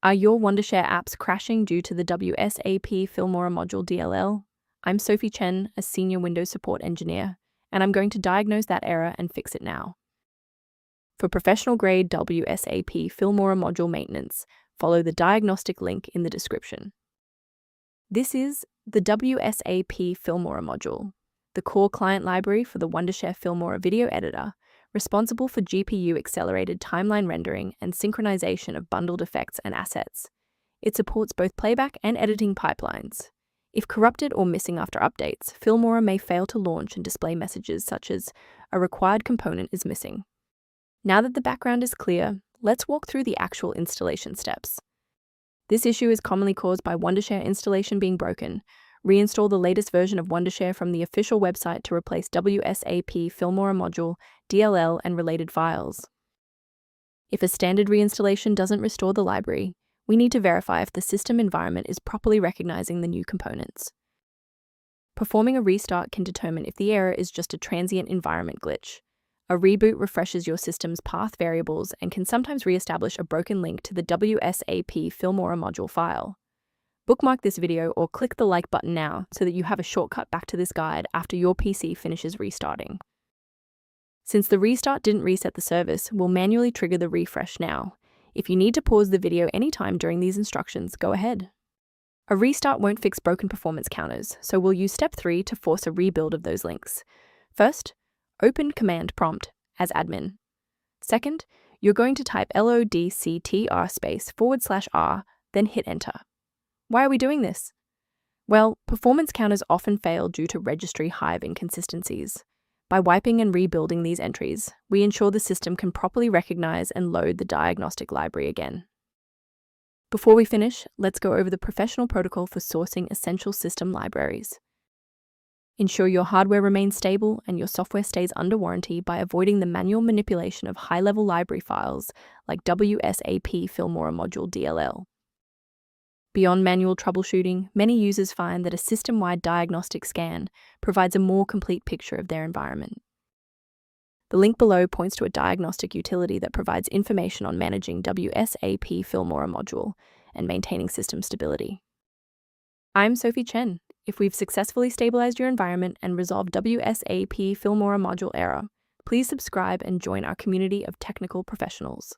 Are your Wondershare apps crashing due to the Wsap-filmora module DLL? I'm Sophie Chen, a senior Windows support engineer, and I'm going to diagnose that error and fix it now. For professional-grade Wsap-filmora module maintenance, follow the diagnostic link in the description. This is the Wsap-filmora module, the core client library for the Wondershare Filmora video editor, responsible for GPU-accelerated timeline rendering and synchronization of bundled effects and assets. It supports both playback and editing pipelines. If corrupted or missing after updates, Filmora may fail to launch and display messages such as, "A required component is missing." Now that the background is clear, let's walk through the actual installation steps. This issue is commonly caused by Wondershare installation being broken. Reinstall the latest version of Wondershare from the official website to replace Wsap-filmora module, DLL, and related files. If a standard reinstallation doesn't restore the library, we need to verify if the system environment is properly recognizing the new components. Performing a restart can determine if the error is just a transient environment glitch. A reboot refreshes your system's path variables and can sometimes re-establish a broken link to the Wsap-filmora module file. Bookmark this video or click the like button now so that you have a shortcut back to this guide after your PC finishes restarting. Since the restart didn't reset the service, we'll manually trigger the refresh now. If you need to pause the video anytime during these instructions, go ahead. A restart won't fix broken performance counters, so we'll use step 3 to force a rebuild of those links. First, open command prompt as admin. Second, you're going to type lodctr//r, then hit enter. Why are we doing this? Well, performance counters often fail due to registry hive inconsistencies. By wiping and rebuilding these entries, we ensure the system can properly recognize and load the diagnostic library again. Before we finish, let's go over the professional protocol for sourcing essential system libraries. Ensure your hardware remains stable and your software stays under warranty by avoiding the manual manipulation of high-level library files like Wsap-filmora module DLL. Beyond manual troubleshooting, many users find that a system-wide diagnostic scan provides a more complete picture of their environment. The link below points to a diagnostic utility that provides information on managing Wsap-filmora module and maintaining system stability. I'm Sophie Chen. If we've successfully stabilized your environment and resolved Wsap-filmora module error, please subscribe and join our community of technical professionals.